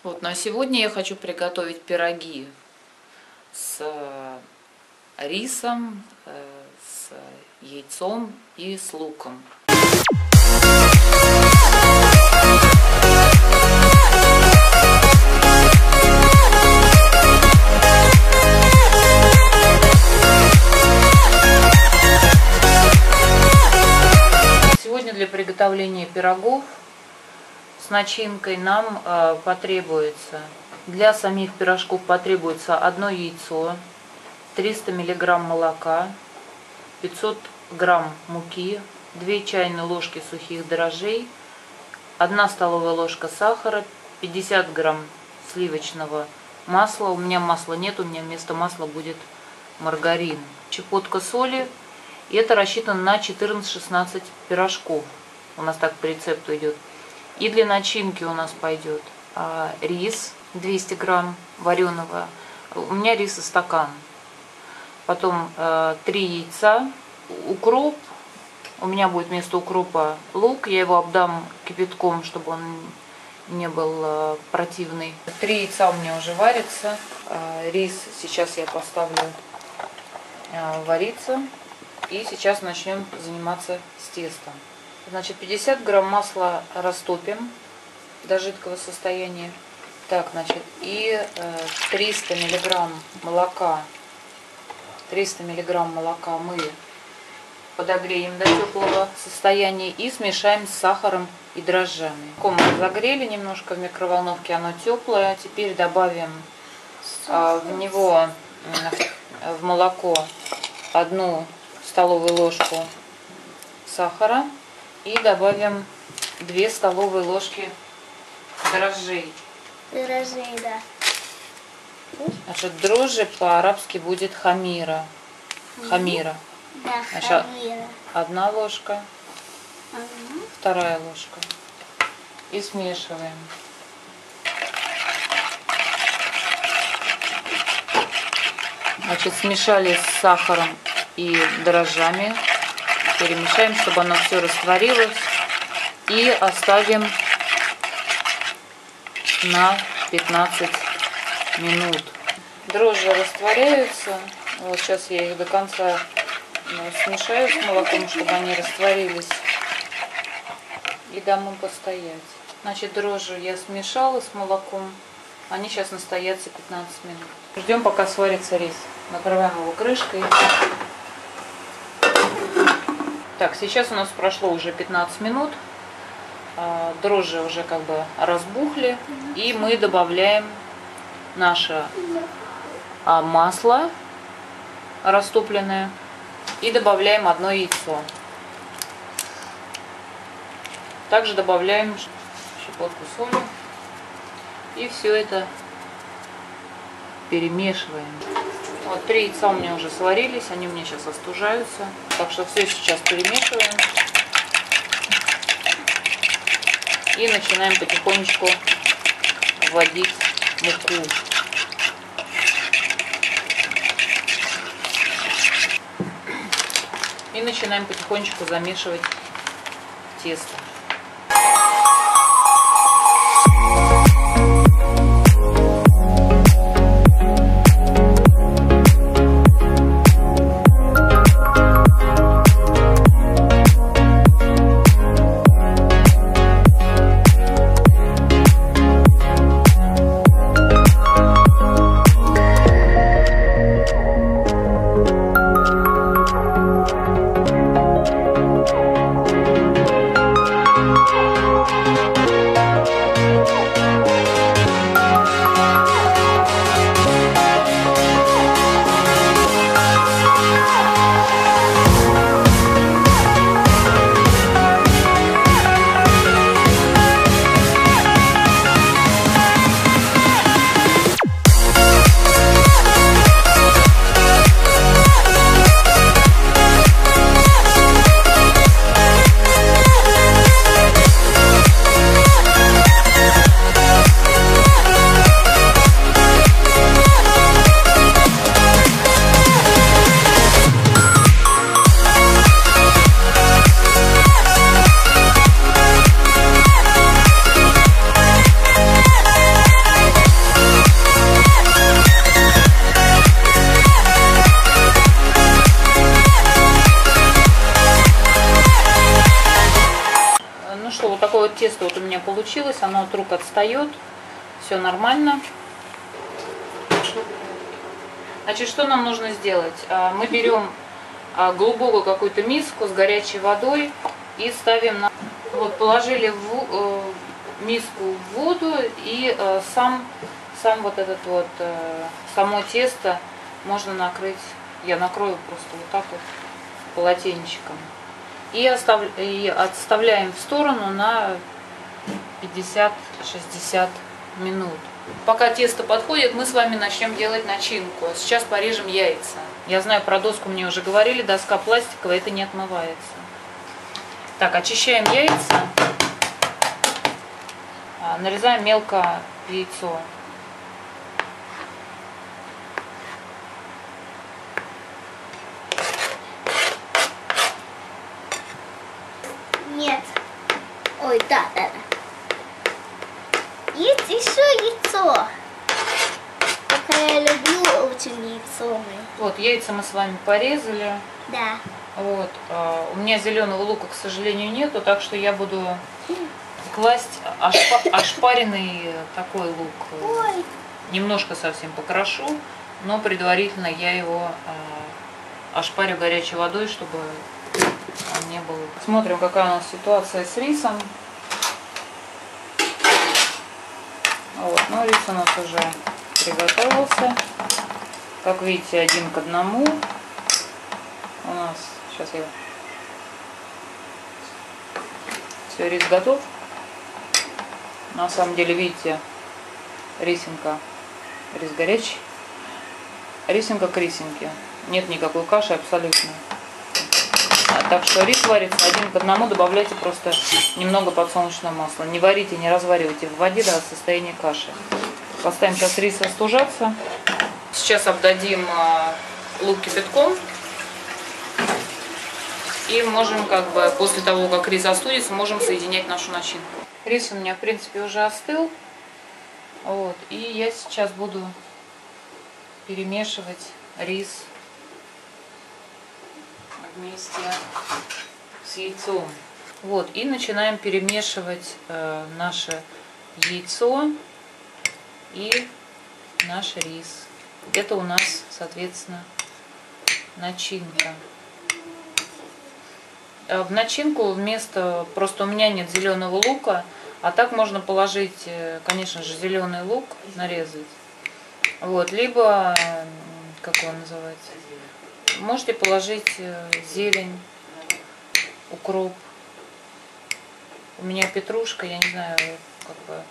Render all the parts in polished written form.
Вот, на сегодня я хочу приготовить пироги с рисом, с яйцом и с луком. Сегодня для приготовления пирогов с начинкой нам потребуется, для самих пирожков потребуется 1 яйцо, 300 мг молока, 500 грамм муки, 2 чайные ложки сухих дрожжей, 1 столовая ложка сахара, 50 грамм сливочного масла. У меня масла нет, у меня вместо масла будет маргарин. Щепотка соли. И это рассчитано на 14-16 пирожков. У нас так по рецепту идет. И для начинки у нас пойдет рис 200 грамм вареного. У меня риса стакан. Потом 3 яйца, укроп. У меня будет вместо укропа лук. Я его обдам кипятком, чтобы он не был противный. 3 яйца у меня уже варятся. Рис сейчас я поставлю вариться. И сейчас начнем заниматься с тестом. Значит, 50 грамм масла растопим до жидкого состояния. Так, значит, и 300 миллиграмм молока. 300 миллиграмм молока мы подогреем до теплого состояния и смешаем с сахаром и дрожжами. Мы разогрели немножко в микроволновке, оно теплое. Теперь добавим в него, в молоко, 1 столовую ложку сахара и добавим 2 столовые ложки дрожжей. Дрожжей, да. Значит, дрожжи по-арабски будет хамира. Хамира. Да, Значит, хамира. 1 ложка, 2 ложка. И смешиваем. Значит, смешали с сахаром и дрожжами. Перемешаем, чтобы оно все растворилось. И оставим на 15 минут. Дрожжи растворяются. Вот сейчас я их до конца смешаю с молоком, чтобы они растворились. И дам им постоять. Значит, дрожжи я смешала с молоком. Они сейчас настоятся 15 минут. Ждем, пока сварится рис. Накрываем его крышкой. Так, сейчас у нас прошло уже 15 минут. Дрожжи уже как бы разбухли. И мы добавляем наше масло растопленное. И добавляем 1 яйцо. Также добавляем щепотку соли. И все это перемешиваем. Вот 3 яйца у меня уже сварились, они у меня сейчас остужаются. Так что все сейчас перемешиваем. И начинаем потихонечку вводить муку. И начинаем потихонечку замешивать тесто. тесто вот у меня получилось, оно от рук отстает, все нормально. Значит, что нам нужно сделать? Мы берем глубокую какую-то миску с горячей водой и ставим на... Вот, положили в миску в воду, и сам вот этот вот, само тесто можно накрыть, я накрою просто вот так вот полотенчиком. И отставляем в сторону на 50-60 минут. Пока тесто подходит, мы с вами начнем делать начинку. Сейчас порежем яйца. Я знаю, про доску мне уже говорили, доска пластиковая, это не отмывается. Так, очищаем яйца. Нарезаем мелко яйцо. Нет. Ой, да. Есть еще яйцо. Как я люблю очень яйцо. Вот, яйца мы с вами порезали. Да. Вот, у меня зеленого лука, к сожалению, нету, так что я буду класть ошпаренный такой лук. Ой. Немножко совсем покрошу, но предварительно я его ошпарю горячей водой, чтобы он не был. Смотрим, какая у нас ситуация с рисом. Вот, ну, рис у нас уже приготовился. Как видите, 1 к 1. У нас, сейчас я... Все, рис готов. На самом деле, видите, рис горячий. Рисинка к рисинке. Нет никакой каши абсолютно. Так что рис варится 1 к 1. Добавляйте просто немного подсолнечного масла. Не варите, не разваривайте в воде до состояния каши. Поставим сейчас рис остужаться. Сейчас обдадим лук кипятком. И можем, как бы, после того, как рис остудится, можем соединять нашу начинку. Рис у меня, в принципе, уже остыл. Вот. И я сейчас буду перемешивать рис вместе с яйцом. Вот. И начинаем перемешивать наше яйцо и наш рис. Это у нас, соответственно, начинка. В начинку вместо, просто у меня нет зеленого лука, а так можно положить, конечно же, зеленый лук, нарезать. Вот, либо, как он называется, можете положить зелень, укроп. У меня петрушка, я не знаю, как бы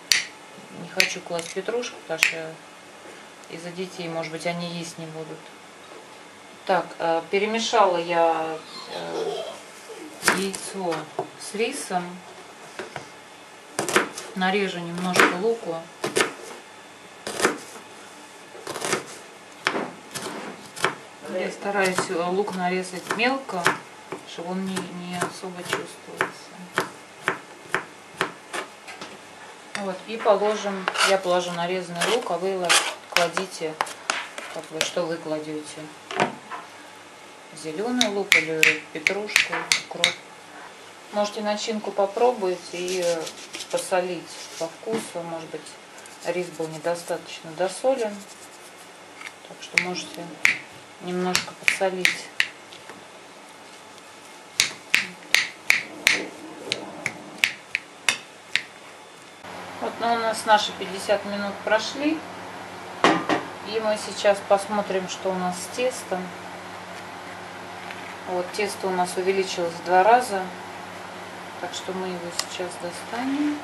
не хочу класть петрушку, потому что из-за детей, может быть, они есть не будут. Так, перемешала я яйцо с рисом. Нарежу немножко луку. Я стараюсь лук нарезать мелко, чтобы он не особо чувствовался. Вот, и я положу нарезанный лук, а вы кладите, как вы, что вы кладете. Зеленый лук или петрушку, укроп. Можете начинку попробовать и посолить по вкусу. Может быть, рис был недостаточно досолен. Так что можете немножко посолить. Вот, ну, у нас наши 50 минут прошли. И мы сейчас посмотрим, что у нас с тестом. Вот, тесто у нас увеличилось в 2 раза. Так что мы его сейчас достанем.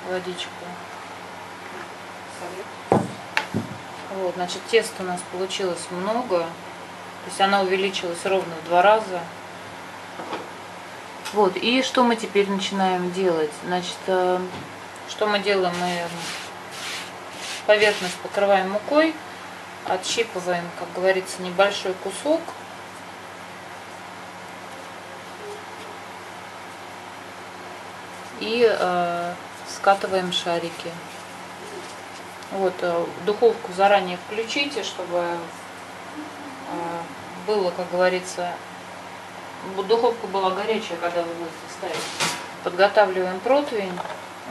Водичку. Вот, значит, теста у нас получилось много. То есть она увеличилась ровно в 2 раза. Вот, и что мы теперь начинаем делать? Значит, что мы делаем? Мы поверхность покрываем мукой. Отщипываем, как говорится, небольшой кусок. И скатываем шарики. Вот, духовку заранее включите, чтобы было, как говорится, духовка была горячая, когда вы будете ставить. Подготавливаем противень.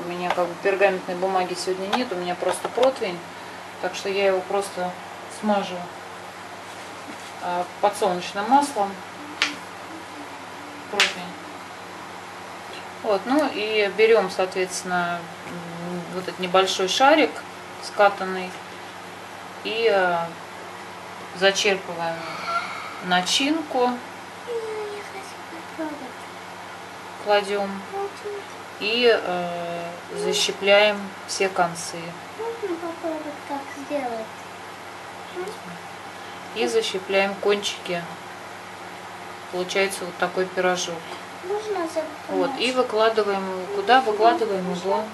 У меня как бы пергаментной бумаги сегодня нет, у меня просто противень. Так что я его просто смажу подсолнечным маслом. Противень. Вот, ну и берем, соответственно, вот этот небольшой шарик скатанный и зачерпываем начинку, кладем и защипляем все концы. Можно попробовать, как сделать? И защипляем кончики. Получается вот такой пирожок. Можно Вот, и выкладываем его. Куда? Выкладываем его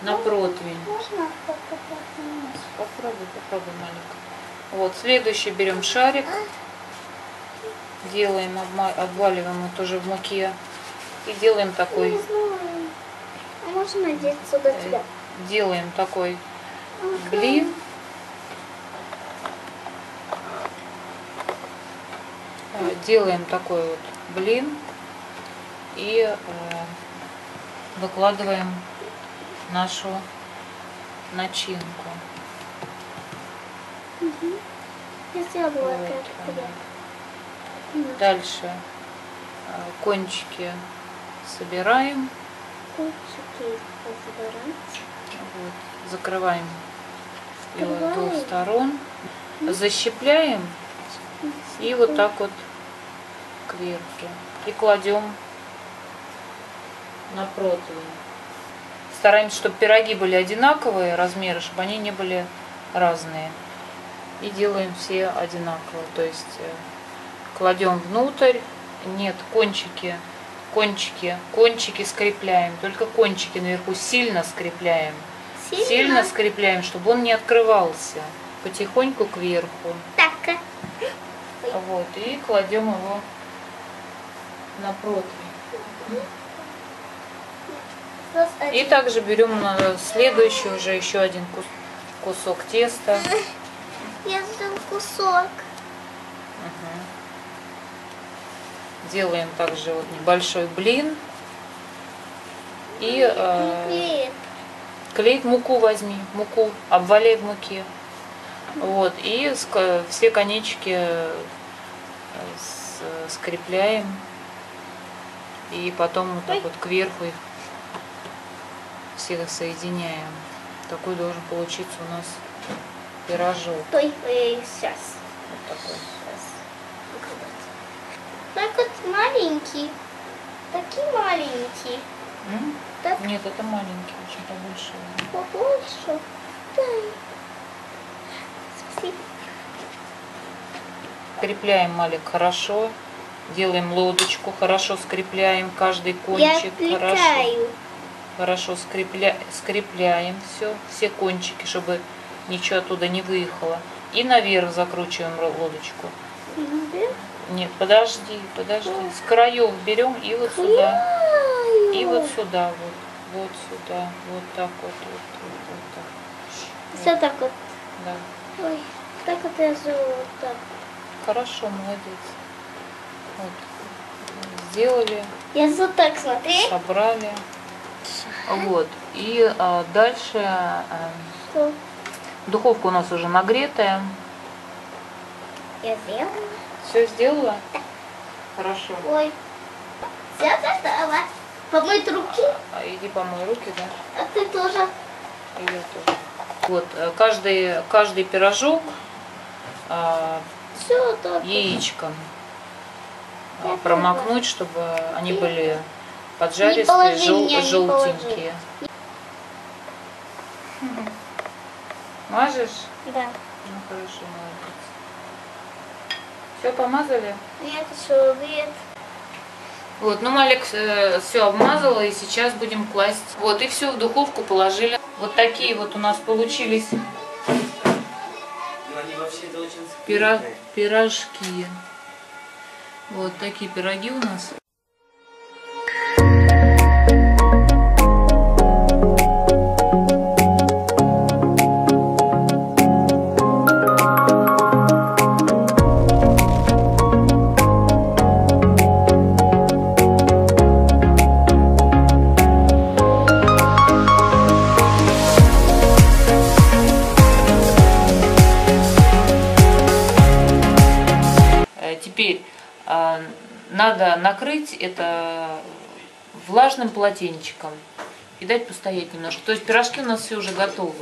на противень. Можно попробовать? Попробуй, маленько. Вот, следующий берем шарик. Делаем, обваливаем его тоже в муке. И делаем такой. Не знаю. А можно надеть сюда тебя? Делаем такой блин. Делаем такой вот блин и выкладываем нашу начинку. Я сделала Вот. это. Дальше кончики собираем. Кончики собираем. Вот. Закрываем его с двух Открываем. сторон. Защипляем и вот так вот кверху. И кладем на противень. Стараемся, чтобы пироги были одинаковые размеры, чтобы они не были разные. И делаем все одинаково. То есть кладем внутрь. Нет, кончики скрепляем. Только кончики наверху сильно скрепляем. Сильно скрепляем, чтобы он не открывался. Потихоньку кверху. Так. Вот. И кладем его на противень. И также берем на следующий уже еще один кусок теста. Я взял кусок. Делаем также вот небольшой блин. И клеить муку возьми. Муку обваляй в муке. Вот. И все конечки скрепляем. И потом вот так вот кверху их всех соединяем. Такой должен получиться у нас пирожок. Сейчас. Вот такой. Так вот маленький. Такие маленькие. Так. Нет, это маленький, очень побольше. Побольше. Дай. Спасибо. Скрепляем, Малик, хорошо. Делаем лодочку, хорошо скрепляем каждый кончик. Хорошо скрепляем все кончики, чтобы ничего оттуда не выехало. И наверх закручиваем лодочку. Нет, подожди. С краев берем и вот сюда. И вот сюда, вот сюда, вот так вот так. Все так вот. Да. Ой, так вот я живу вот так. Хорошо, молодец. Вот. Сделали. Я вот так смотри. Собрали. Вот. И дальше Что? духовка у нас уже нагретая. Я сделала. Все сделала? Хорошо. Ой. Все готово. Помыть руки. Иди помой руки, да? А ты тоже. И я тоже. Вот, каждый пирожок Все так. яичком Я промокнуть, чтобы они были Не поджаристые, положи меня, не желтенькие. Мажешь? Да. Ну хорошо, молодец. Все помазали? Нет, еще обед. Вот, ну Малик все обмазала, и сейчас будем класть. Вот, и все в духовку положили. Вот такие вот у нас получились пирожки. Вот такие пироги у нас. надо накрыть это влажным полотенчиком и дать постоять немножко. То есть пирожки у нас все уже готовы.